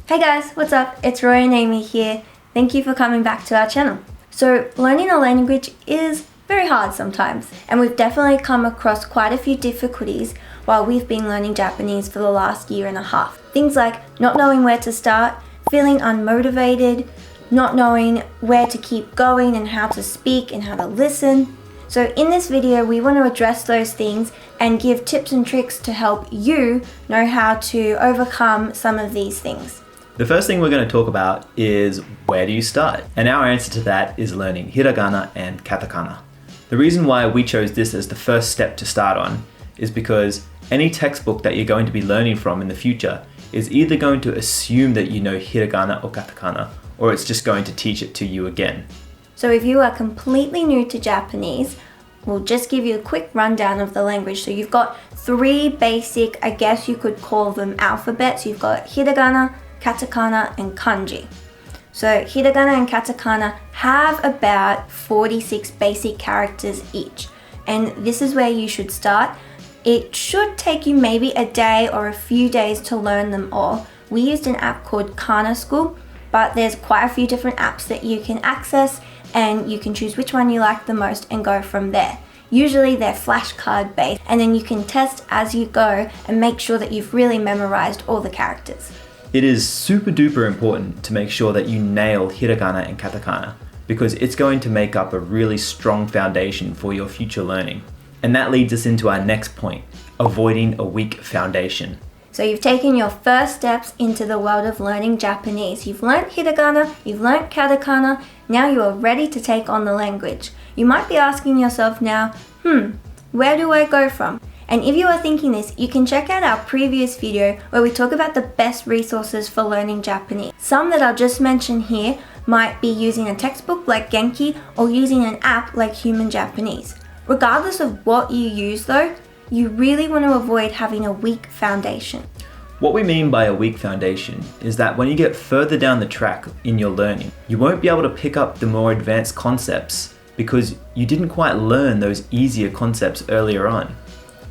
Hey guys, what's up? It's Roy and Aimee here. Thank you for coming back to our channel. So learning a language is very hard sometimes, and we've definitely come across quite a few difficulties while we've been learning Japanese for the last year and a half. Things like not knowing where to start, feeling unmotivated, not knowing where to keep going and how to speak and how to listen. So in this video, we want to address those things and give tips and tricks to help you know how to overcome some of these things. The first thing we're going to talk about is where do you start? And our answer to that is learning hiragana and katakana. The reason why we chose this as the first step to start on is because any textbook that you're going to be learning from in the future is either going to assume that you know hiragana or katakana, or it's just going to teach it to you again. So if you are completely new to Japanese, we'll just give you a quick rundown of the language. So you've got three basic, I guess you could call them alphabets. You've got hiragana, katakana, and kanji. So hiragana and katakana have about 46 basic characters each. And this is where you should start. It should take you maybe a day or a few days to learn them all. We used an app called Kana School, but there's quite a few different apps that you can access, and you can choose which one you like the most and go from there. Usually they're flashcard based, and then you can test as you go and make sure that you've really memorized all the characters. It is super duper important to make sure that you nail hiragana and katakana because it's going to make up a really strong foundation for your future learning. And that leads us into our next point, avoiding a weak foundation. So you've taken your first steps into the world of learning Japanese. You've learnt hiragana, you've learnt katakana, now you are ready to take on the language. You might be asking yourself now, where do I go from? And if you are thinking this, you can check out our previous video where we talk about the best resources for learning Japanese. Some that I'll just mention here might be using a textbook like Genki or using an app like Human Japanese. Regardless of what you use though, you really want to avoid having a weak foundation. What we mean by a weak foundation is that when you get further down the track in your learning, you won't be able to pick up the more advanced concepts because you didn't quite learn those easier concepts earlier on.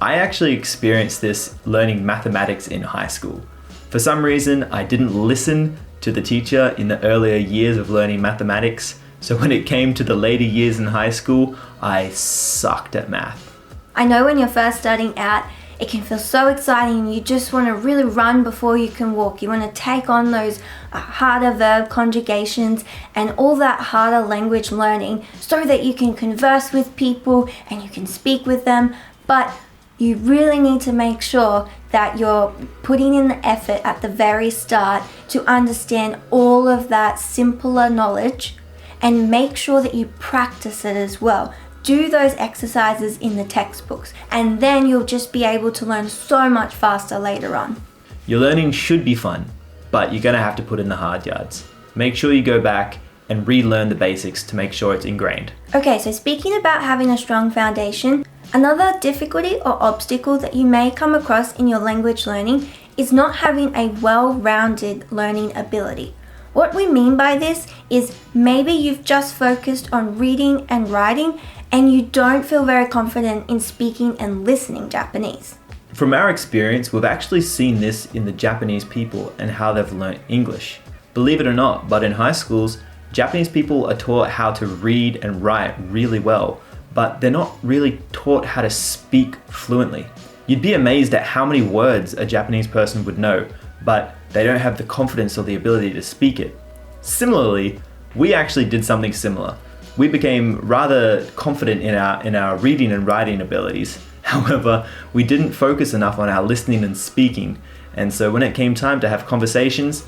I actually experienced this learning mathematics in high school. For some reason, I didn't listen to the teacher in the earlier years of learning mathematics, so when it came to the later years in high school, I sucked at math. I know when you're first starting out, it can feel so exciting and you just want to really run before you can walk. You want to take on those harder verb conjugations and all that harder language learning so that you can converse with people and you can speak with them, but you really need to make sure that you're putting in the effort at the very start to understand all of that simpler knowledge and make sure that you practice it as well. Do those exercises in the textbooks and then you'll just be able to learn so much faster later on. Your learning should be fun, but you're going to have to put in the hard yards. Make sure you go back and relearn the basics to make sure it's ingrained. Okay, so speaking about having a strong foundation, another difficulty or obstacle that you may come across in your language learning is not having a well-rounded learning ability. What we mean by this is maybe you've just focused on reading and writing and you don't feel very confident in speaking and listening Japanese. From our experience, we've actually seen this in the Japanese people and how they've learnt English. Believe it or not, but in high schools, Japanese people are taught how to read and write really well, but they're not really taught how to speak fluently. You'd be amazed at how many words a Japanese person would know, but they don't have the confidence or the ability to speak it. Similarly, we actually did something similar. We became rather confident in our reading and writing abilities. However, we didn't focus enough on our listening and speaking, and so when it came time to have conversations,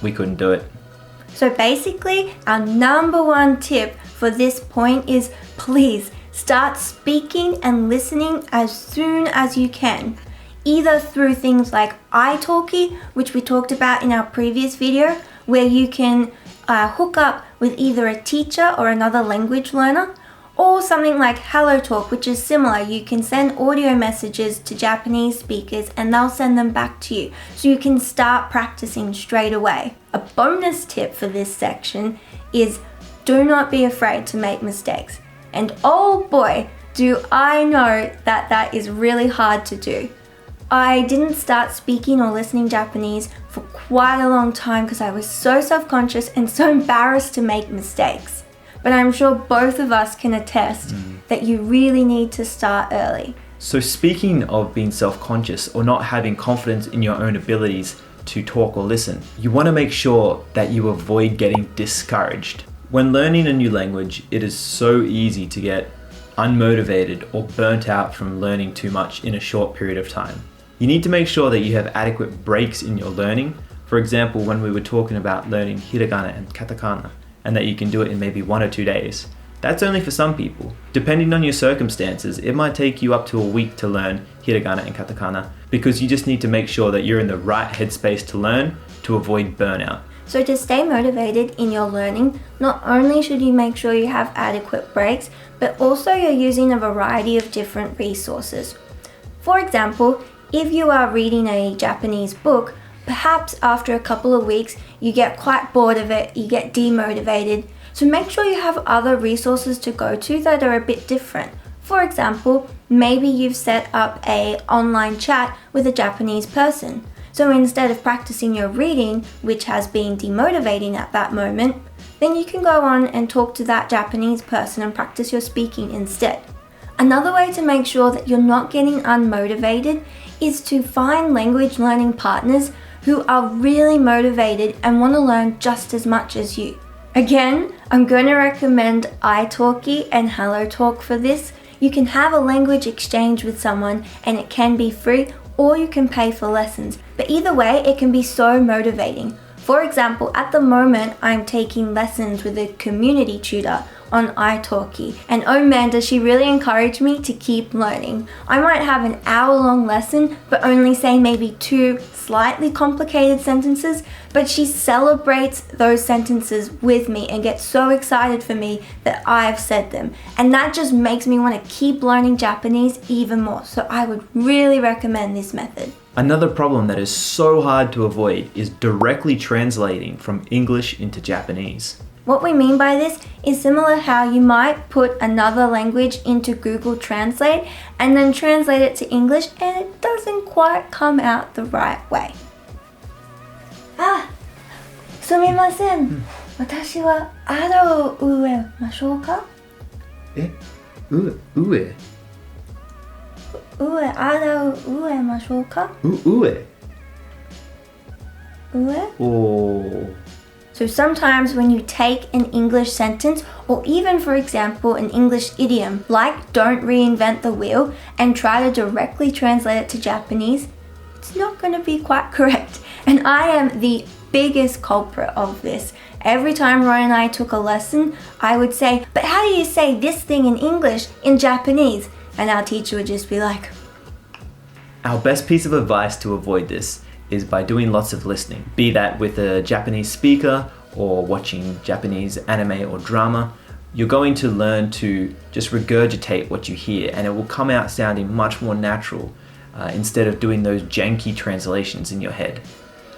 we couldn't do it. So basically, our number one tip for this point is please start speaking and listening as soon as you can. Either through things like italki, which we talked about in our previous video, where you can hook up with either a teacher or another language learner, or something like HelloTalk, which is similar. You can send audio messages to Japanese speakers and they'll send them back to you, so you can start practicing straight away. A bonus tip for this section is do not be afraid to make mistakes. And oh boy, do I know that that is really hard to do. I didn't start speaking or listening Japanese for quite a long time because I was so self-conscious and so embarrassed to make mistakes. But I'm sure both of us can attest that you really need to start early. So speaking of being self-conscious or not having confidence in your own abilities to talk or listen, you want to make sure that you avoid getting discouraged. When learning a new language, it is so easy to get unmotivated or burnt out from learning too much in a short period of time. You need to make sure that you have adequate breaks in your learning. For example, when we were talking about learning hiragana and katakana, and that you can do it in maybe 1 or 2 days. That's only for some people. Depending on your circumstances, it might take you up to a week to learn hiragana and katakana because you just need to make sure that you're in the right headspace to learn to avoid burnout. So to stay motivated in your learning, not only should you make sure you have adequate breaks, but also you're using a variety of different resources. For example, if you are reading a Japanese book, perhaps after a couple of weeks you get quite bored of it, you get demotivated. So make sure you have other resources to go to that are a bit different. For example, maybe you've set up an online chat with a Japanese person. So instead of practicing your reading, which has been demotivating at that moment, then you can go on and talk to that Japanese person and practice your speaking instead. Another way to make sure that you're not getting unmotivated is to find language learning partners who are really motivated and want to learn just as much as you. Again, I'm going to recommend italki and HelloTalk for this. You can have a language exchange with someone and it can be free, or you can pay for lessons. But either way, it can be so motivating. For example, at the moment, I'm taking lessons with a community tutor on italki, and oh man, does she really encourage me to keep learning. I might have an hour-long lesson but only say maybe 2 slightly complicated sentences, but she celebrates those sentences with me and gets so excited for me that I've said them, and that just makes me want to keep learning Japanese even more. So I would really recommend this method. Another problem that is so hard to avoid is directly translating from English into Japanese. What we mean by this is similar how you might put another language into Google Translate and then translate it to English and it doesn't quite come out the right way. すみません。私は洗う植えましょうか？植洗う植えましょうか？えOh. So sometimes when you take an English sentence, or even for example an English idiom like don't reinvent the wheel, and try to directly translate it to Japanese, it's not going to be quite correct. And I am the biggest culprit of this. Every time Roy and I took a lesson, I would say, but how do you say this thing in English in Japanese? And our teacher would just be like... Our best piece of advice to avoid this is by doing lots of listening, be that with a Japanese speaker or watching Japanese anime or drama. You're going to learn to just regurgitate what you hear, and it will come out sounding much more natural instead of doing those janky translations in your head.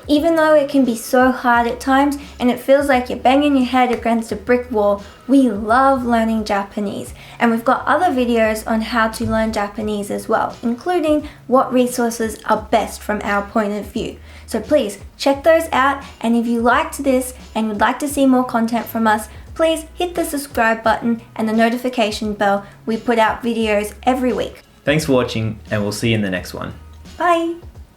Even though it can be so hard at times and it feels like you're banging your head against a brick wall, we love learning Japanese. And we've got other videos on how to learn Japanese as well, including what resources are best from our point of view. So please check those out, and if you liked this and would like to see more content from us, please hit the subscribe button and the notification bell. We put out videos every week. Thanks for watching, and we'll see you in the next one. Bye!